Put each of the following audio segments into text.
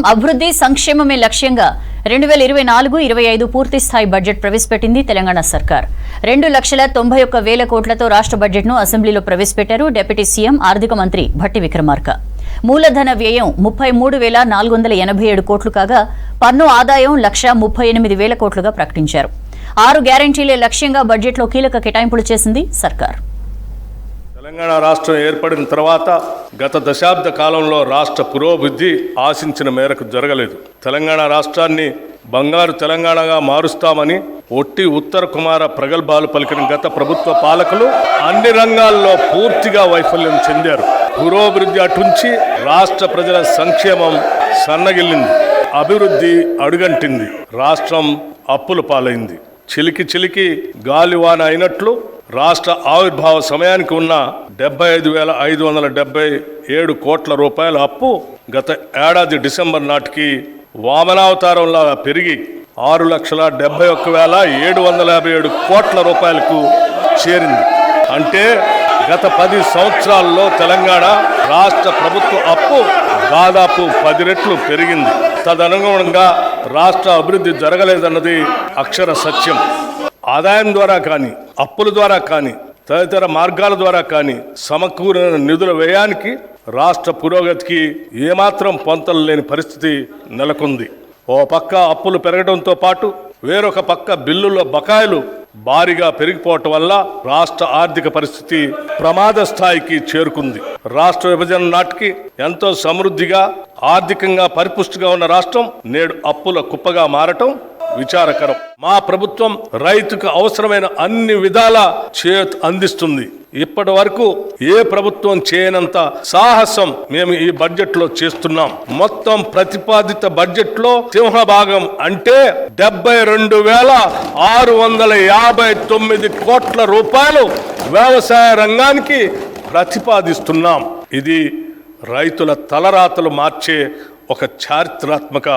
అభివృద్ధి సంక్షేమమే లక్ష్యంగా 2024-25 పూర్తి స్థాయి బడ్జెట్ ప్రవేశపెట్టింది తెలంగాణ సర్కార్. 2,91,000 కోట్లతో రాష్ట్ర బడ్జెట్ను అసెంబ్లీలో ప్రవేశపెట్టారు డిప్యూటీ సీఎం ఆర్థిక మంత్రి భట్టి విక్రమార్క. మూలధన వ్యయం 33,487 కోట్లు కాగా పన్ను ఆదాయం 1,38,000 కోట్లుగా ప్రకటించారు. 6 గ్యారంటీలే లక్ష్యంగా బడ్జెట్లో కీలక కేటాయింపులు చేసింది సర్కార్. తెలంగాణ రాష్ట్రం ఏర్పడిన తర్వాత గత దశాబ్ద కాలంలో రాష్ట్ర పురోభివృద్ధి ఆశించిన మేరకు జరగలేదు. తెలంగాణ రాష్ట్రాన్ని బంగారు తెలంగాణగా మారుస్తామని ఒట్టి ఉత్తర కుమార ప్రగల్భాలు పలికిన గత ప్రభుత్వ పాలకులు అన్ని రంగాల్లో పూర్తిగా వైఫల్యం చెందారు. పురోభివృద్ధి అటుంచి రాష్ట్ర ప్రజల సంక్షేమం సన్నగిల్లింది, అభివృద్ధి అడుగంటింది, రాష్ట్రం అప్పుల పాలైంది. చిలికి గాలివాన అయినట్లు రాష్ట్ర ఆవిర్భావ సమయానికి ఉన్న 75,577 కోట్ల రూపాయల అప్పు గత ఏడాది డిసెంబర్ నాటికి వామనావతారంలా పెరిగి 6,71,757 కోట్ల రూపాయలకు చేరింది. అంటే గత 10 సంవత్సరాల్లో తెలంగాణ రాష్ట్ర ప్రభుత్వ అప్పు దాదాపు 10 రెట్లు పెరిగింది. తదనుగుణంగా రాష్ట్ర అభివృద్ధి జరగలేదన్నది అక్షర సత్యం. ఆదాయం ద్వారా కానీ, అప్పుల ద్వారా కానీ, తదితర మార్గాల ద్వారా కానీ సమకూరిన నిధుల వ్యయానికి రాష్ట్ర పురోగతికి ఏమాత్రం పొంతలు లేని పరిస్థితి నెలకొంది. ఓ పక్క అప్పులు పెరగడంతో పాటు వేరొక పక్క బిల్లుల బకాయిలు భారీగా పెరిగిపోవటం వల్ల రాష్ట్ర ఆర్థిక పరిస్థితి ప్రమాద స్థాయికి చేరుకుంది. రాష్ట్ర విభజన నాటికి ఎంతో సమృద్ధిగా ఆర్థికంగా పరిపుష్టిగా ఉన్న రాష్ట్రం నేడు అప్పుల కుప్పగా మారటం విచారకరం. మా ప్రభుత్వం రైతుకు అవసరమైన అన్ని విధాల చేయూత అందిస్తుంది. ఇప్పటి వరకు ఏ ప్రభుత్వం చేయనంత సాహసం మేము ఈ బడ్జెట్ లో చేస్తున్నాం. మొత్తం ప్రతిపాదిత బడ్జెట్ లో సింహభాగం అంటే 72,659 కోట్ల రూపాయలు వ్యవసాయ రంగానికి ప్రతిపాదిస్తున్నాం. ఇది రైతుల తలరాతలు మార్చే ఒక చారిత్రాత్మక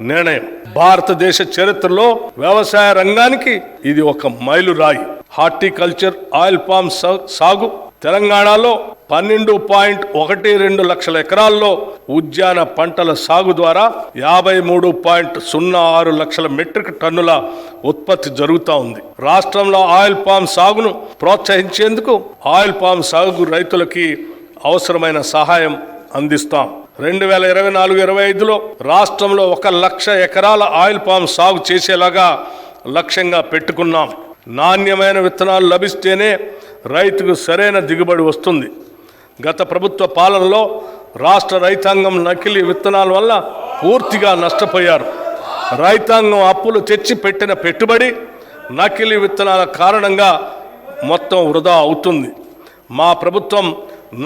నిర్ణయం. భారతదేశ చరిత్రలో వ్యవసాయ రంగానికి ఇది ఒక మైలురాయి. హార్టికల్చర్ ఆయిల్ పామ్ సాగు తెలంగాణలో 12.12 లక్షల ఎకరాల్లో, ఉద్యాన పంటల సాగు ద్వారా 53.06 లక్షల మెట్రిక్ టన్నుల ఉత్పత్తి జరుగుతూ ఉంది. రాష్ట్రంలో ఆయిల్ పామ్ సాగును ప్రోత్సహించేందుకు ఆయిల్ పామ్ సాగు రైతులకి అవసరమైన సహాయం అందిస్తాం. 2024-25లో రాష్ట్రంలో 1,00,000 ఎకరాల ఆయిల్ పామ్ సాగు చేసేలాగా లక్ష్యంగా పెట్టుకున్నాం. నాణ్యమైన విత్తనాలు లభిస్తేనే రైతుకు సరైన దిగుబడి వస్తుంది. గత ప్రభుత్వ పాలనలో రాష్ట్ర రైతాంగం నకిలీ విత్తనాల వల్ల పూర్తిగా నష్టపోయారు. రైతాంగం అప్పులు తెచ్చి పెట్టిన పెట్టుబడి నకిలీ విత్తనాల కారణంగా మొత్తం వృధా అవుతుంది. మా ప్రభుత్వం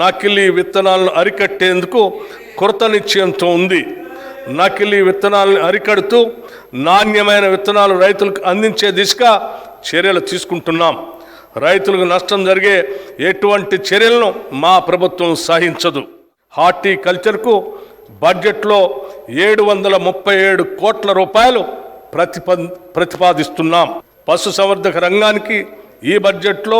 నకిలీ విత్తనాలను అరికట్టేందుకు కృత నిశ్చయంతో ఉంది. నకిలీ విత్తనాలను అరికడుతూ నాణ్యమైన విత్తనాలు రైతులకు అందించే దిశగా చర్యలు తీసుకుంటున్నాం. రైతులకు నష్టం జరిగే ఎటువంటి చర్యలను మా ప్రభుత్వం సహించదు. హార్టికల్చర్కు బడ్జెట్లో 737 కోట్ల రూపాయలు ప్రతిపాదిస్తున్నాం. పశుసంవర్ధక రంగానికి ఈ బడ్జెట్లో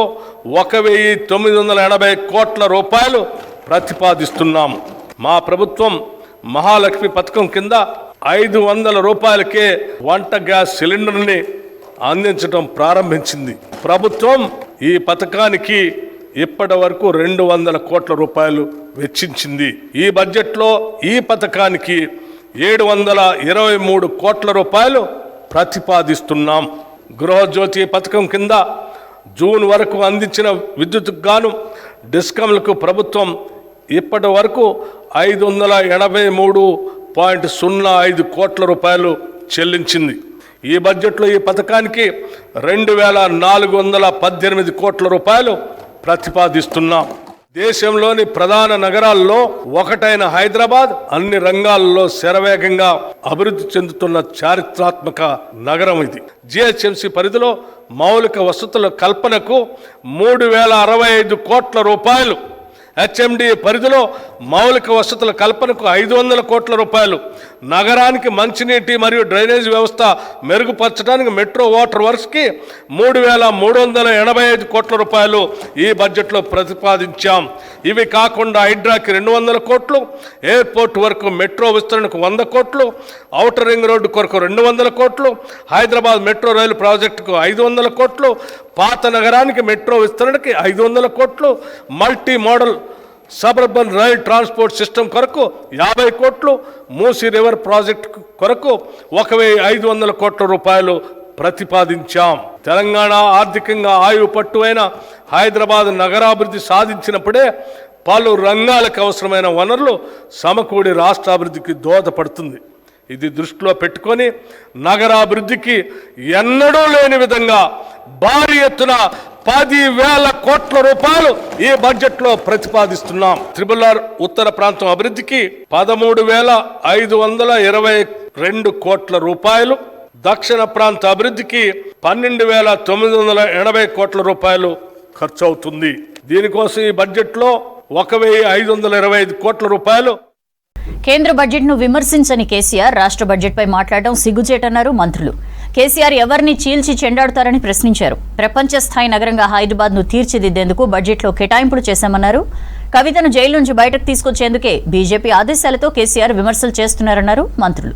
1,980 కోట్ల రూపాయలు ప్రతిపాదిస్తున్నాం. మా ప్రభుత్వం మహాలక్ష్మి పథకం కింద 500 రూపాయలకే వంట గ్యాస్ సిలిండర్ని అందించడం ప్రారంభించింది. ప్రభుత్వం ఈ పథకానికి ఇప్పటి వరకు 200 కోట్ల రూపాయలు వెచ్చించింది. ఈ బడ్జెట్లో ఈ పథకానికి 723 కోట్ల రూపాయలు ప్రతిపాదిస్తున్నాం. గృహజ్యోతి పథకం కింద జూన్ వరకు అందించిన విద్యుత్కు గాను డిస్కంలకు ప్రభుత్వం ఇప్పటి వరకు 583.05 కోట్ల రూపాయలు చెల్లించింది. ఈ బడ్జెట్లో ఈ పథకానికి 2,418 కోట్ల రూపాయలు ప్రతిపాదిస్తున్నాం. దేశంలోని ప్రధాన నగరాల్లో ఒకటైన హైదరాబాద్ అన్ని రంగాల్లో శరవేగంగా అభివృద్ధి చెందుతున్న చారిత్రాత్మక నగరం ఇది. జిహెచ్ఎంసీ పరిధిలో మౌలిక వసతుల కల్పనకు 3,065 కోట్ల రూపాయలు, హెచ్ఎండి పరిధిలో మౌలిక వసతుల కల్పనకు 500 కోట్ల రూపాయలు, నగరానికి మంచినీటి మరియు డ్రైనేజ్ వ్యవస్థ మెరుగుపరచడానికి మెట్రో వాటర్ వర్క్స్కి 3,385 కోట్ల రూపాయలు ఈ బడ్జెట్లో ప్రతిపాదించాం. ఇవి కాకుండా హైడ్రాకి 200 కోట్లు, ఎయిర్పోర్ట్ వరకు మెట్రో విస్తరణకు 100 కోట్లు, ఔటర్ రింగ్ రోడ్డు కొరకు 200 కోట్లు, హైదరాబాద్ మెట్రో రైలు ప్రాజెక్టుకు 500 కోట్లు, పాత నగరానికి మెట్రో విస్తరణకి 500 కోట్లు, multi modal suburban rail transport system కొరకు 50 కోట్లు, మూసీ రివర్ ప్రాజెక్టు కొరకు 1,500 కోట్ల రూపాయలు ప్రతిపాదించాం. తెలంగాణ ఆర్థికంగా ఆయువు పట్టు అయిన హైదరాబాద్ నగరాభివృద్ధి సాధించినప్పుడే పలు రంగాలకు అవసరమైన వనరులు సమకూడి రాష్ట్రాభివృద్ధికి దోహదపడుతుంది. ఇది దృష్టిలో పెట్టుకొని నగరాభివృద్ధికి ఎన్నడూ లేని విధంగా భారీ ఎత్తున 10,000 కోట్ల రూపాయలు ఈ బడ్జెట్లో ప్రతిపాదిస్తున్నాం. RRR ఉత్తర ప్రాంతం అభివృద్ధికి 13,522 కోట్ల రూపాయలు, దక్షిణ ప్రాంత అభివృద్ధికి 12,980 కోట్ల రూపాయలు ఖర్చు అవుతుంది. దీనికోసం ఈ బడ్జెట్లో 1,525 కోట్ల రూపాయలు. కేంద్ర బడ్జెట్ను విమర్శించని కేసీఆర్ రాష్ట్ర బడ్జెట్పై మాట్లాడడం సిగ్గుచేటన్నారు మంత్రులు. కేసీఆర్ ఎవరిని చీల్చి చెండాడుతారని ప్రశ్నించారు. ప్రపంచ స్థాయి నగరంగా హైదరాబాద్ను తీర్చిదిద్దేందుకు బడ్జెట్లో కేటాయింపులు చేశామన్నారు. కవితను జైలు నుంచి బయటకు తీసుకొచ్చేందుకే బీజేపీ ఆదేశాలతో కేసీఆర్ విమర్శలు చేస్తున్నారన్నారు మంత్రులు.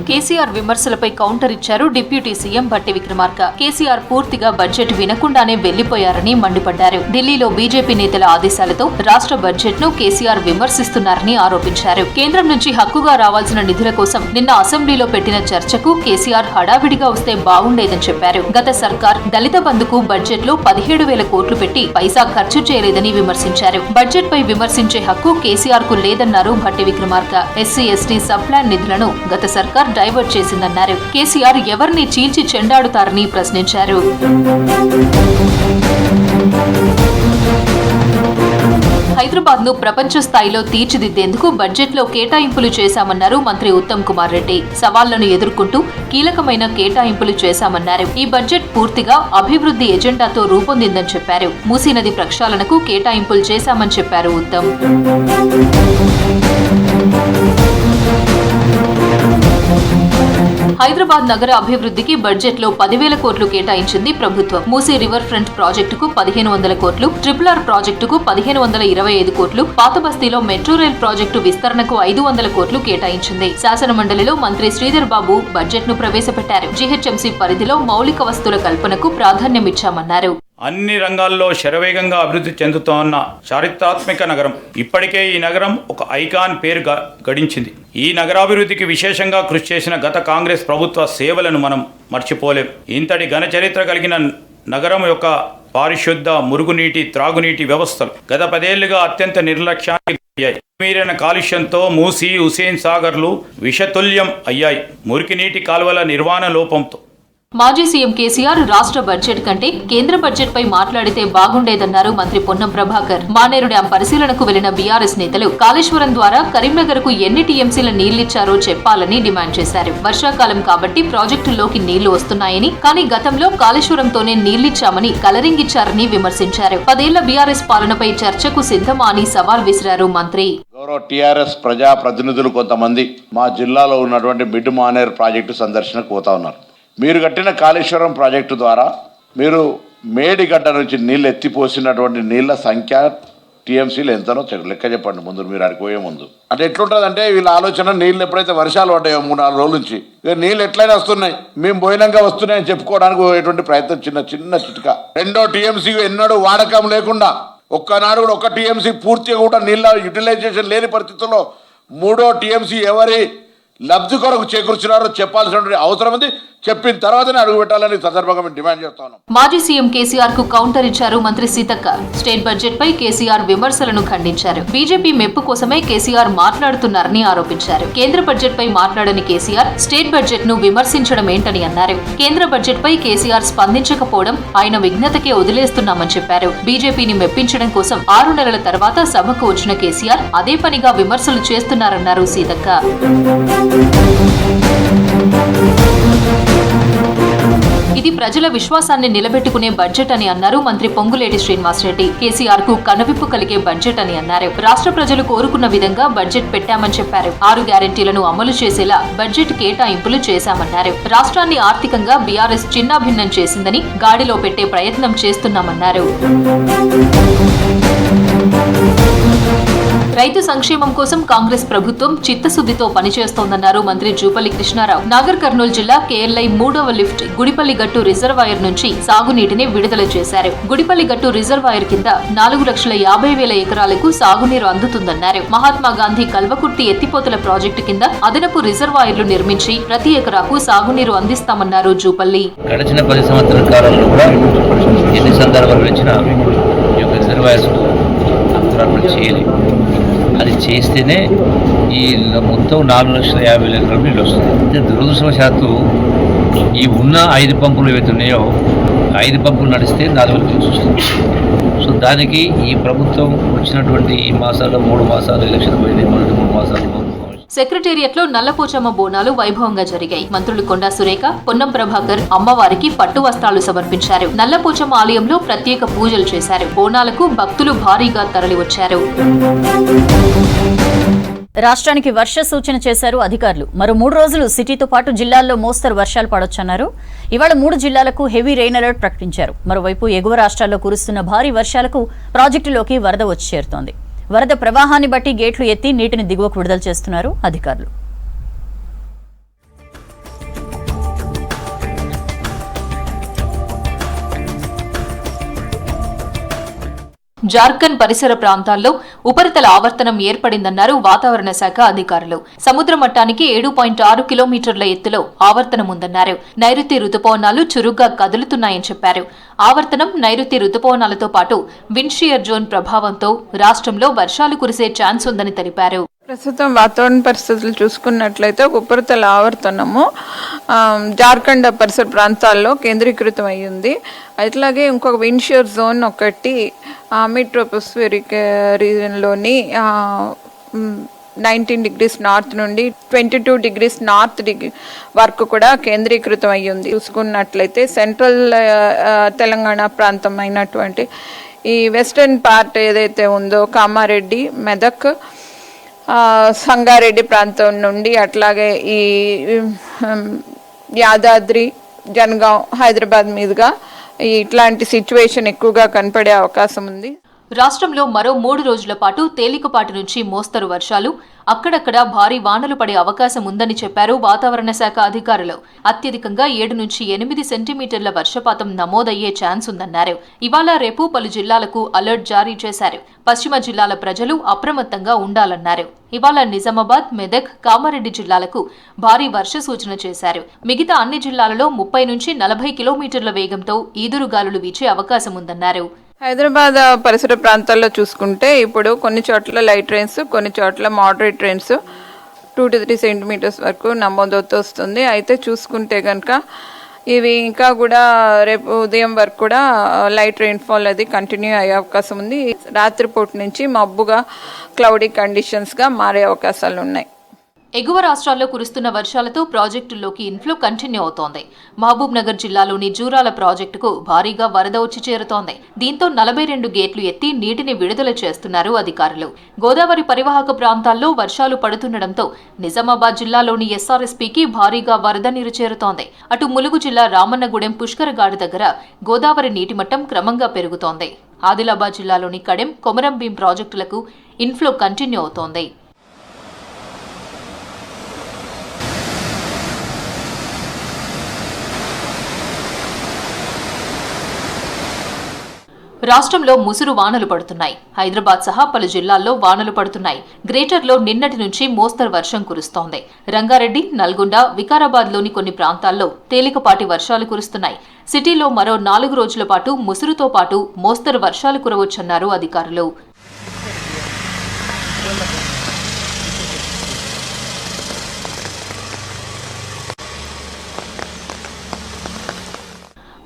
కేసీఆర్ విమర్శలపై కౌంటర్ ఇచ్చారు డిప్యూటీ సీఎం భట్టి విక్రమార్క. కేసీఆర్ పూర్తిగా బడ్జెట్ వినకుండానే వెళ్లిపోయారని మండిపడ్డారు. ఢిల్లీలో బీజేపీ నేతల ఆదేశాలతో రాష్ట్ర బడ్జెట్ ను కేసీఆర్ విమర్శిస్తున్నారని ఆరోపించారు. కేంద్రం నుంచి హక్కుగా రావాల్సిన నిధుల కోసం నిన్న అసెంబ్లీలో పెట్టిన చర్చకు కేసీఆర్ హడావిడిగా వస్తే బాగుండేదని చెప్పారు. గత సర్కార్ దళిత బంధుకు బడ్జెట్ లో 17,000 కోట్లు పెట్టి పైసా ఖర్చు చేయలేదని విమర్శించారు. బడ్జెట్ పై విమర్శించే హక్కు కేసీఆర్ కు లేదన్నారు Bhatti Vikramarka. SC ST sub plan నిధులను గత సర్కార్ డైవర్ట్ చేసిందన్నారు. కేసీఆర్ ఎవరిని చీల్చి చెండాడుతారని ప్రశ్నించారు. హైదరాబాద్ ను ప్రపంచ స్థాయిలో తీర్చిదిద్దేందుకు బడ్జెట్ లో కేటాయింపులు చేశామన్నారు మంత్రి ఉత్తమ్ కుమార్ రెడ్డి. సవాళ్లను ఎదుర్కొంటూ కీలకమైన కేటాయింపులు చేశామన్నారు. ఈ బడ్జెట్ పూర్తిగా అభివృద్ధి ఎజెండాతో రూపొందిందని చెప్పారు. మూసీ నది ప్రక్షాళనకు కేటాయింపులు చేశామని చెప్పారు ఉత్తమ్. హైదరాబాద్ నగర అభివృద్ధికి బడ్జెట్ లో 10,000 కోట్లు కేటాయించింది ప్రభుత్వం. మూసీ రివర్ ఫ్రంట్ ప్రాజెక్టుకు 1,500 కోట్లు, RRR ప్రాజెక్టుకు 1,525 కోట్లు, పాత బస్తీలో మెట్రో రైల్ ప్రాజెక్టు విస్తరణకు 500 కోట్లు కేటాయించింది. శాసనమండలిలో మంత్రి శ్రీధర్ బాబు బడ్జెట్ ను ప్రవేశపెట్టారు. జీహెచ్ఎంసీ పరిధిలో మౌలిక వస్తువుల కల్పనకు ప్రాధాన్యమిచ్చామన్నారు. అన్ని రంగాల్లో శరవేగంగా అభివృద్ధి చెందుతోన్న చారిత్రాత్మక నగరం. ఇప్పటికే ఈ నగరం ఒక ఐకాన్ పేరు గడించింది. ఈ నగరాభివృద్ధికి విశేషంగా కృషి చేసిన గత కాంగ్రెస్ ప్రభుత్వ సేవలను మనం మర్చిపోలేం. ఇంతటి ఘన చరిత్ర కలిగిన నగరం యొక్క పారిశుద్ధ, మురుగునీటి, త్రాగునీటి వ్యవస్థలు గత 10 ఏళ్లుగా అత్యంత నిర్లక్ష్యానికి అయ్యాయి. మీరైన కాలుష్యంతో మూసీ, హుసేన్ సాగర్లు విషతుల్యం అయ్యాయి. మురికి నీటి కాలువల నిర్వహణ లోపంతో మాజీ సీఎం కేసీఆర్ రాష్ట్ర బడ్జెట్ కంటే కేంద్ర బడ్జెట్ పై మాట్లాడితే బాగుండేదన్నారు మంత్రి పొన్నం ప్రభాకర్. మానేరు డ్యాం పరిశీలనకు వెళ్లిన బీఆర్ఎస్ నేతలు కాళేశ్వరం ద్వారా కరీంనగర్ కు ఎన్ని టీఎంసీల నీళ్లిచ్చారో చెప్పాలని డిమాండ్ చేశారు. వర్షాకాలం కాబట్టి ప్రాజెక్టుల్లోకి నీళ్లు వస్తున్నాయని, కానీ గతంలో కాళేశ్వరంతోనే నీళ్లిచ్చామని కలరింగ్ ఇచ్చారని విమర్శించారు. 10 ఏళ్ల బీఆర్ఎస్ పాలనపై చర్చకు సిద్ధమా అని సవాల్ విసిరారు మంత్రి. గౌరవ టీఆర్ఎస్ ప్రజా ప్రతినిధులు కొంతమంది మా జిల్లాలో ఉన్నటువంటి మిడ్ మానేరు ప్రాజెక్టు సందర్శనకు పోతా ఉన్నారు. మీరు కట్టిన కాళేశ్వరం ప్రాజెక్టు ద్వారా మీరు మేడిగడ్డ నుంచి నీళ్ళు ఎత్తిపోసినటువంటి నీళ్ళ సంఖ్య టీఎంసీలు ఎంతనో లెక్క చెప్పండి ముందు, మీరు అడిగిపోయే ముందు. అంటే ఎట్లుంటుంది అంటే వీళ్ళ ఆలోచన నీళ్ళు ఎప్పుడైతే వర్షాలు పడ్డాయో 3-4 రోజుల నుంచి ఇక నీళ్ళు ఎట్లయినా వస్తున్నాయి, మేము పోయినాక వస్తున్నాయని చెప్పుకోవడానికి పోయేటువంటి ప్రయత్నం చిన్న చిట్కా. 2వ టీఎంసీ ఎన్నడూ వాడకం లేకుండా ఒక్కనాడు కూడా 1 టీఎంసీ పూర్తిగా కూడా నీళ్ళ యూటిలైజేషన్ లేని పరిస్థితుల్లో 3వ టీఎంసీ ఎవరి లబ్ధి కొరకు చేకూర్చున్నారో చెప్పాల్సిన అవసరం ఉంది. చెప్పిన తర్వాతనే అడుగు పెట్టాలని సందర్భంగా మేము డిమాండ్ చేస్తాను. మాజీ సీఎం కేసీఆర్ కు కౌంటర్ ఇచ్చారు మంత్రి సీతక్క. స్టేట్ బడ్జెట్ పై కేసీఆర్ విమర్శలను ఖండించారు. బీజేపీ మెప్పు కోసమే కేసీఆర్ మాట్లాడుతున్నారని ఆరోపించారు. కేంద్ర బడ్జెట్ పై మాట్లాడని కేసీఆర్ స్టేట్ బడ్జెట్ ను విమర్శించడం ఏంటని అన్నారు. కేంద్ర బడ్జెట్ పై కేసీఆర్ స్పందించకపోవడం ఆయన విఘ్నతకే వదిలేస్తున్నామని చెప్పారు. బీజేపీని మెప్పించడం కోసం 6 నెలల తర్వాత సభకు వచ్చిన కేసీఆర్ అదే పనిగా విమర్శలు చేస్తున్నారన్నారు సీతక్క. ఇది ప్రజల విశ్వాసాన్ని నిలబెట్టుకునే బడ్జెట్ అని అన్నారు మంత్రి పొంగులేటి శ్రీనివాసరెడ్డి. కేసీఆర్ కు కనువిప్పు కలిగే బడ్జెట్ అని అన్నారు. రాష్ట్ర ప్రజలు కోరుకున్న విధంగా బడ్జెట్ పెట్టామని చెప్పారు. 6 గ్యారెంటీలను అమలు చేసేలా బడ్జెట్ కేటాయింపులు చేశామన్నారు. రాష్ట్రాన్ని ఆర్థికంగా బీఆర్ఎస్ చిన్నాభిన్నం చేసిందని గాడిలో పెట్టే ప్రయత్నం చేస్తున్నామన్నారు. రైతు సంక్షేమం కోసం కాంగ్రెస్ ప్రభుత్వం చిత్తశుద్దితో పనిచేస్తోందన్నారు మంత్రి జూపల్లి కృష్ణారావు. నాగర్ కర్నూలు జిల్లా కేఎల్ఐ 3వ లిఫ్ట్ గుడిపల్లి గట్టు రిజర్వాయర్ నుంచి సాగునీటిని విడుదల చేశారు. గుడిపల్లి గట్టు రిజర్వాయర్ కింద 4,50,000 ఎకరాలకు సాగునీరు అందుతుందన్నారు. మహాత్మా గాంధీ కల్వకుర్తి ఎత్తిపోతల ప్రాజెక్టు కింద అదనపు రిజర్వాయర్లు నిర్మించి ప్రతి ఎకరాకు సాగునీరు అందిస్తామన్నారు జూపల్లి. గడిచిన 10 సంవత్సరాల కాలంలో కూడా ఎన్ని సందర్భాలు ఇచ్చినా ఈ రిజర్వాయర్స్ చేయలేదు. అది చేస్తేనే ఈ మొత్తం 4,50,000 ఎకరాలు నీళ్ళు వస్తుంది. దురదృష్టవశాత్తు ఈ ఉన్న 5 పంపులు ఏవైతే ఉన్నాయో 5 పంపులు నడిస్తే 4,000 వస్తుంది. సో దానికి ఈ ప్రభుత్వం వచ్చినటువంటి ఈ మాసాల్లో 3 మాసాలు ఎలక్షన్ పోయినాయి. మొదటి 3 మాసాలు సెక్రటేరియట్ లో నల్లపోచమ్మ బోనాలు వైభవంగా జరిగాయి. మంత్రులు కొండా సురేఖ, పొన్నం ప్రభాకర్ అమ్మవారికి పట్టు వస్త్రాలు సమర్పించారు. నల్లపోచమ్మ ఆలయంలో ప్రత్యేక పూజలు చేశారు. బోనాలకు భక్తులు భారీగా తరలివచ్చారు. రాష్ట్రానికి వర్ష సూచన చేశారు అధికారులు. మరో 3 రోజులు సిటీతో పాటు జిల్లాల్లో మోస్తరు వర్షాలు పడొచ్చన్నారు. ఇవాళ 3 జిల్లాలకు హెవీ రెయిన్ అలర్ట్ ప్రకటించారు. మరోవైపు ఎగువ రాష్ట్రాల్లో కురుస్తున్న భారీ వర్షాలకు ప్రాజెక్టులోకి వరద వచ్చి చేరుతోంది. వరద ప్రవాహాన్ని బట్టి గేట్లు ఎత్తి నీటిని దిగువకు విడుదల చేస్తున్నారు అధికారులు. జార్ఖండ్ పరిసర ప్రాంతాల్లో ఉపరితల ఆవర్తనం ఏర్పడిందన్నారు వాతావరణ శాఖ అధికారులు. సముద్ర మట్టానికి 7.6 కిలోమీటర్ల ఎత్తులో ఆవర్తనం ఉందన్నారు. నైరుతి రుతుపవనాలు చురుగ్గా కదులుతున్నాయని చెప్పారు. ఆవర్తనం, నైరుతి రుతుపవనాలతో పాటు విండ్షియర్ జోన్ ప్రభావంతో రాష్ట్రంలో వర్షాలు కురిసే ఛాన్స్ ఉందని తెలిపారు. ప్రస్తుతం వాతావరణ పరిస్థితులు చూసుకున్నట్లయితే ఉపరితల ఆవర్తనము జార్ఖండ్ పరిసర ప్రాంతాల్లో కేంద్రీకృతం అయ్యింది. అట్లాగే ఇంకొక విండ్షియర్ జోన్ ఒకటి మిడ్ ట్రోపోస్ఫిరిక్ రీజన్లోని 19 degrees నార్త్ నుండి 22 degrees నార్త్ వరకు కూడా కేంద్రీకృతం అయ్యింది. చూసుకున్నట్లయితే సెంట్రల్ తెలంగాణ ప్రాంతం అయినటువంటి ఈ వెస్టర్న్ పార్ట్ ఏదైతే ఉందో కామారెడ్డి, మెదక్, సంగారెడ్డి ప్రాంతం నుండి అట్లాగే ఈ యాదాద్రి, జనగాం, హైదరాబాద్ మీదుగా ఇట్లాంటి సిచ్యువేషన్ ఎక్కువగా కనపడే అవకాశం ఉంది. రాష్ట్రంలో మరో 3 రోజుల పాటు తేలికపాటి నుంచి మోస్తరు వర్షాలు, అక్కడక్కడ భారీ వానలు పడే అవకాశం ఉందని చెప్పారు వాతావరణ శాఖ అధికారులు. అత్యధికంగా 7 నుంచి 8 సెంటీమీటర్ల వర్షపాతం నమోదయ్యే ఛాన్స్ ఉందన్నారు. ఇవాళ రేపు పలు జిల్లాలకు అలర్ట్ జారీ చేశారు. పశ్చిమ జిల్లాల ప్రజలు అప్రమత్తంగా ఉండాలన్నారు. ఇవాళ నిజామాబాద్, మెదక్, కామారెడ్డి జిల్లాలకు భారీ వర్ష సూచన చేశారు. మిగతా అన్ని జిల్లాలలో 30 నుంచి 40 కిలోమీటర్ల వేగంతో ఈదురుగాలులు వీచే అవకాశం ఉందన్నారు. హైదరాబాద్ పరిసర ప్రాంతాల్లో చూసుకుంటే ఇప్పుడు కొన్ని చోట్ల లైట్ రెయిన్స్, కొన్ని చోట్ల మోడరేట్ రెయిన్స్ 2 to 3 సెంటీమీటర్స్ వరకు నమోదవుతూ వస్తుంది. అయితే చూసుకుంటే కనుక ఇవి ఇంకా కూడా రేపు ఉదయం వరకు కూడా లైట్ రెయిన్ఫాల్ అది కంటిన్యూ అయ్యే అవకాశం ఉంది. రాత్రిపూట నుంచి మబ్బుగా క్లౌడీ కండిషన్స్గా మారే అవకాశాలు ఉన్నాయి. ఎగువ రాష్ట్రాల్లో కురుస్తున్న వర్షాలతో ప్రాజెక్టుల్లోకి ఇన్ఫ్లో కంటిన్యూ అవుతోంది. మహబూబ్ నగర్ జిల్లాలోని జూరాల ప్రాజెక్టుకు భారీగా వరద వచ్చి చేరుతోంది. దీంతో 42 గేట్లు ఎత్తి నీటిని విడుదల చేస్తున్నారు అధికారులు. గోదావరి పరివాహక ప్రాంతాల్లో వర్షాలు పడుతుండటంతో నిజామాబాద్ జిల్లాలోని ఎస్ఆర్ఎస్పీకి భారీగా వరద నీరు చేరుతోంది. అటు ములుగు జిల్లా రామన్నగూడెం పుష్కరగాడు దగ్గర గోదావరి నీటి మట్టం క్రమంగా పెరుగుతోంది. ఆదిలాబాద్ జిల్లాలోని కడెం, కొమరంభీం ప్రాజెక్టులకు ఇన్ఫ్లో కంటిన్యూ అవుతోంది. రాష్ట్రంలో ముసురు వానలు పడుతున్నాయి. హైదరాబాద్ సహా పలు జిల్లాల్లో వానలు పడుతున్నాయి. గ్రేటర్లో నిన్నటి నుంచి మోస్తరు వర్షం కురుస్తోంది. రంగారెడ్డి, నల్గొండ, వికారాబాద్లోని కొన్ని ప్రాంతాల్లో తేలికపాటి వర్షాలు కురుస్తున్నాయి. సిటీలో మరో 4 రోజుల పాటు ముసురుతో పాటు మోస్తరు వర్షాలు కురవచ్చన్నారు అధికారులు.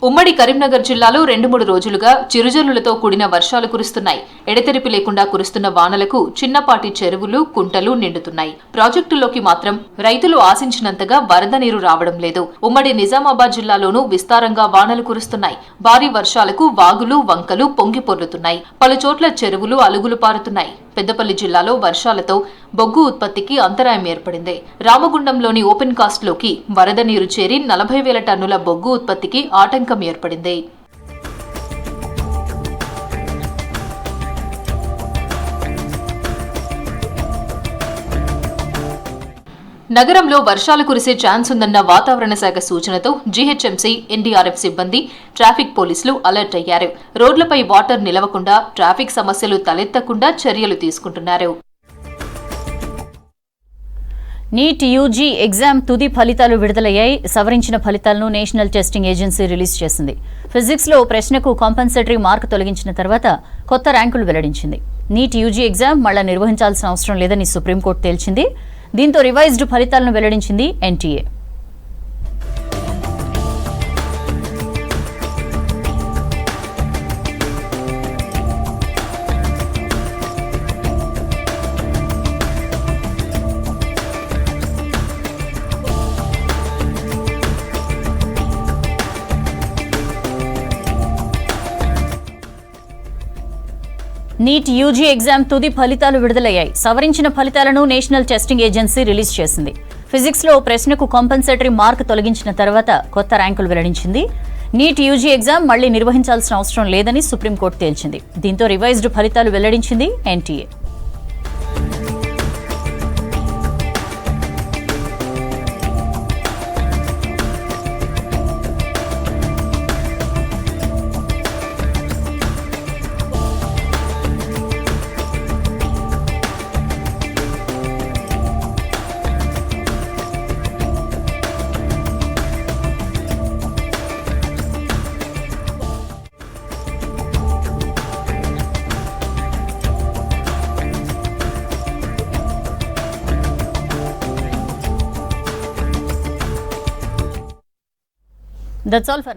ఉమ్మడి కరీంనగర్ జిల్లాలో 2-3 రోజులుగా చిరుజల్లులతో కూడిన వర్షాలు కురుస్తున్నాయి. ఎడతెరిపి లేకుండా కురుస్తున్న వానలకు చిన్నపాటి చెరువులు, కుంటలు నిండుతున్నాయి. ప్రాజెక్టుల్లోకి మాత్రం రైతులు ఆశించినంతగా వరద నీరు రావడం లేదు. ఉమ్మడి నిజామాబాద్ జిల్లాలోనూ విస్తారంగా వానలు కురుస్తున్నాయి. భారీ వర్షాలకు వాగులు, వంకలు పొంగి పొర్లుతున్నాయి. పలుచోట్ల చెరువులు అలుగులు పారుతున్నాయి. పెద్దపల్లి జిల్లాలో వర్షాలతో బొగ్గు ఉత్పత్తికి అంతరాయం ఏర్పడింది. రామగుండంలోని ఓపెన్ కాస్ట్లోకి వరద నీరు చేరి 40,000 టన్నుల బొగ్గు ఉత్పత్తికి ఆటంకం ఏర్పడింది. నగరంలో వర్షాలు కురిసే ఛాన్స్ ఉందన్న వాతావరణ శాఖ సూచనతో జీహెచ్ఎంసీ, ఎన్డీఆర్ఎఫ్ సిబ్బంది, ట్రాఫిక్ పోలీసులు అలర్ట్ అయ్యారు. రోడ్లపై వాటర్ నిలవకుండా, ట్రాఫిక్ సమస్యలు తలెత్తకుండా చర్యలు తీసుకుంటున్నారు. నీట్ యూజీ ఎగ్జామ్ తుది ఫలితాలు విడుదలయ్యాయి. సవరించిన ఫలితాలను నేషనల్ టెస్టింగ్ ఏజెన్సీ రిలీజ్ చేసింది. ఫిజిక్స్లో ప్రశ్నకు కాంపెన్సేటరీ మార్క్ తొలగించిన తర్వాత కొత్త ర్యాంకులు వెల్లడించింది. నీట్ యూజీ ఎగ్జామ్ మళ్లా నిర్వహించాల్సిన అవసరం లేదని సుప్రీంకోర్టు తేల్చింది. దీంతో రివైజ్డ్ ఫలితాలను వెల్లడించింది ఎన్టీఏ. నీట్ యూజీ ఎగ్జామ్ తుది ఫలితాలు విడుదలయ్యాయి. సవరించిన ఫలితాలను నేషనల్ టెస్టింగ్ ఏజెన్సీ రిలీజ్ చేసింది. ఫిజిక్స్లో ప్రశ్నకు కాంపెన్సేటరీ మార్క్ తొలగించిన తర్వాత కొత్త ర్యాంకులు వెల్లడించింది. నీట్ యూజీ ఎగ్జామ్ మళ్లీ నిర్వహించాల్సిన అవసరం లేదని సుప్రీంకోర్టు తేల్చింది. దీంతో రివైజ్డ్ ఫలితాలు వెల్లడించింది NTA. That's all for now.